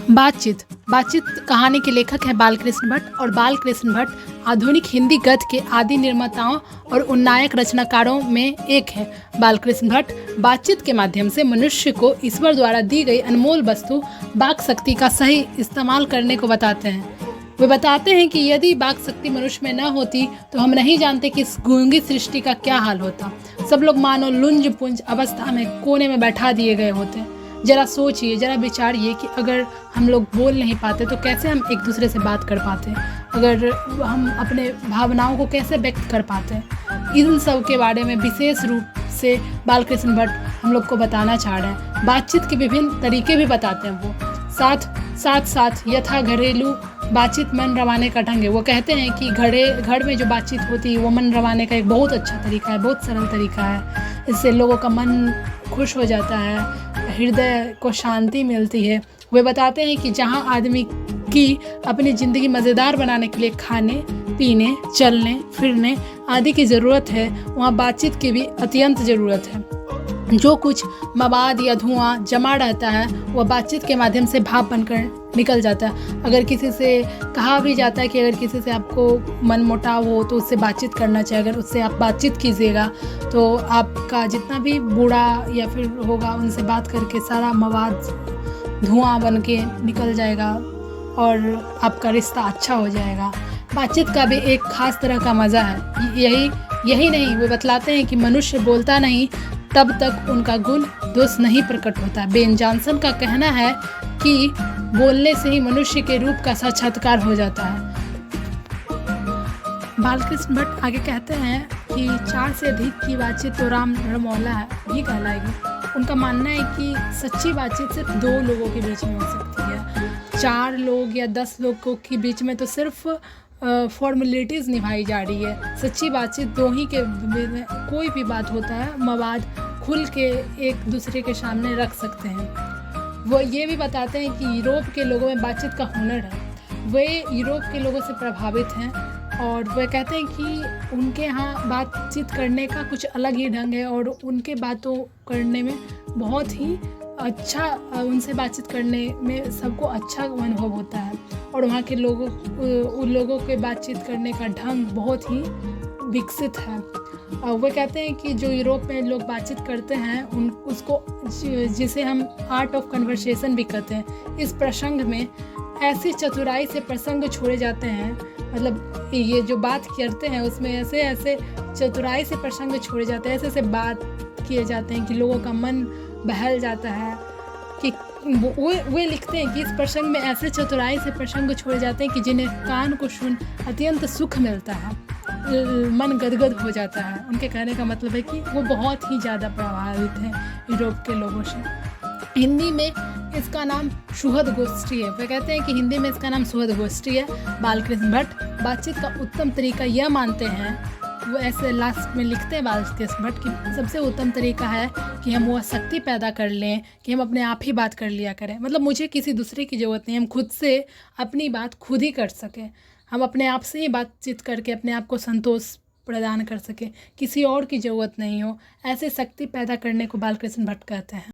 बातचीत बातचीत कहानी के लेखक हैं बालकृष्ण भट्ट। और बालकृष्ण भट्ट आधुनिक हिंदी गद्य के आदि निर्माताओं और उन्नायक रचनाकारों में एक हैं। बालकृष्ण भट्ट बातचीत के माध्यम से मनुष्य को ईश्वर द्वारा दी गई अनमोल वस्तु वाक शक्ति का सही इस्तेमाल करने को बताते हैं। वे बताते हैं कि यदि वाक शक्ति मनुष्य में न होती तो हम नहीं जानते कि इस गूंगी सृष्टि का क्या हाल होता। सब लोग मानो लुंज पुंज अवस्था में कोने में बैठा दिए गए होते। जरा सोचिए, जरा विचारिए कि अगर हम लोग बोल नहीं पाते तो कैसे हम एक दूसरे से बात कर पाते, अगर हम अपने भावनाओं को कैसे व्यक्त कर पाते। इन सब के बारे में विशेष रूप से बालकृष्ण भट्ट हम लोग को बताना चाह रहे हैं। बातचीत के विभिन्न तरीके भी बताते हैं वो, साथ यथा घरेलू बातचीत मन रवाने का ढंग है। वो कहते हैं कि घर में जो बातचीत होती है वो मन रवाने का एक बहुत अच्छा तरीका है, बहुत सरल तरीका है। इससे लोगों का मन खुश हो जाता है, हृदय को शांति मिलती है। वे बताते हैं कि जहाँ आदमी की अपनी ज़िंदगी मज़ेदार बनाने के लिए खाने पीने चलने फिरने आदि की ज़रूरत है, वहाँ बातचीत की भी अत्यंत ज़रूरत है। जो कुछ मवाद या धुआं जमा रहता है वह बातचीत के माध्यम से भाप बनकर निकल जाता है। अगर किसी से कहा भी जाता है कि अगर किसी से आपको मन मुटाव हो तो उससे बातचीत करना चाहिए, अगर उससे आप बातचीत कीजिएगा तो आपका जितना भी बुरा या फिर होगा उनसे बात करके सारा मवाद धुआं बन के निकल जाएगा और आपका रिश्ता अच्छा हो जाएगा। बातचीत का भी एक ख़ास तरह का मज़ा है। यही नहीं, वे बतलाते हैं कि मनुष्य बोलता नहीं तब तक उनका गुण दोष नहीं प्रकट होता। बेन जॉनसन का कहना है कि बोलने से ही मनुष्य के रूप का साक्षात्कार हो जाता है। बालकृष्ण भट्ट आगे कहते हैं कि 4 से अधिक की बातचीत तो राम रमौला ही कहलाएगी। उनका मानना है कि सच्ची बातचीत सिर्फ 2 लोगों के बीच में हो सकती है। 4 लोग या 10 लोगों के बीच में तो सिर्फ फॉर्मेलिटीज़ निभाई जा रही है। सच्ची बातचीत 2 ही के कोई भी बात होता है, मवाद खुल के एक दूसरे के सामने रख सकते हैं। वो ये भी बताते हैं कि यूरोप के लोगों में बातचीत का हुनर है। वे यूरोप के लोगों से प्रभावित हैं और वे कहते हैं कि उनके यहाँ बातचीत करने का कुछ अलग ही ढंग है और उनके बातों करने में बहुत ही अच्छा, उनसे बातचीत करने में सबको अच्छा अनुभव होता है और वहाँ के उन लोगों के बातचीत करने का ढंग बहुत ही विकसित है। वे कहते हैं कि जो यूरोप में लोग बातचीत करते हैं उसको जिसे हम आर्ट ऑफ कन्वर्सेशन भी कहते हैं, इस प्रसंग में ऐसी चतुराई से प्रसंग छोड़े जाते हैं, मतलब ये जो बात करते हैं उसमें ऐसे चतुराई से प्रसंग छोड़े जाते हैं, ऐसे बात किए जाते हैं कि लोगों का मन बहल जाता है। कि वे लिखते हैं कि इस प्रसंग में ऐसे चतुराई से प्रसंग छोड़े जाते हैं कि जिन्हें कान को सुन अत्यंत सुख मिलता है, मन गदगद हो जाता है। उनके कहने का मतलब है कि वो बहुत ही ज़्यादा प्रभावित हैं यूरोप के लोगों से। हिंदी में इसका नाम सुहद गोष्ठी है। वे कहते हैं कि हिंदी में इसका नाम सुहद गोष्ठी है। बालकृष्ण भट्ट बातचीत का उत्तम तरीका यह मानते हैं, वो ऐसे लास्ट में लिखते हैं बालकृष्ण भट्ट की सबसे उत्तम तरीका है कि हम वह शक्ति पैदा कर लें कि हम अपने आप ही बात कर लिया करें। मतलब मुझे किसी दूसरे की ज़रूरत नहीं, हम खुद से अपनी बात खुद ही कर सकें, हम अपने आप से ही बातचीत करके अपने आप को संतोष प्रदान कर सकें, किसी और की ज़रूरत नहीं हो। ऐसे शक्ति पैदा करने को बालकृष्ण भट्ट कहते हैं।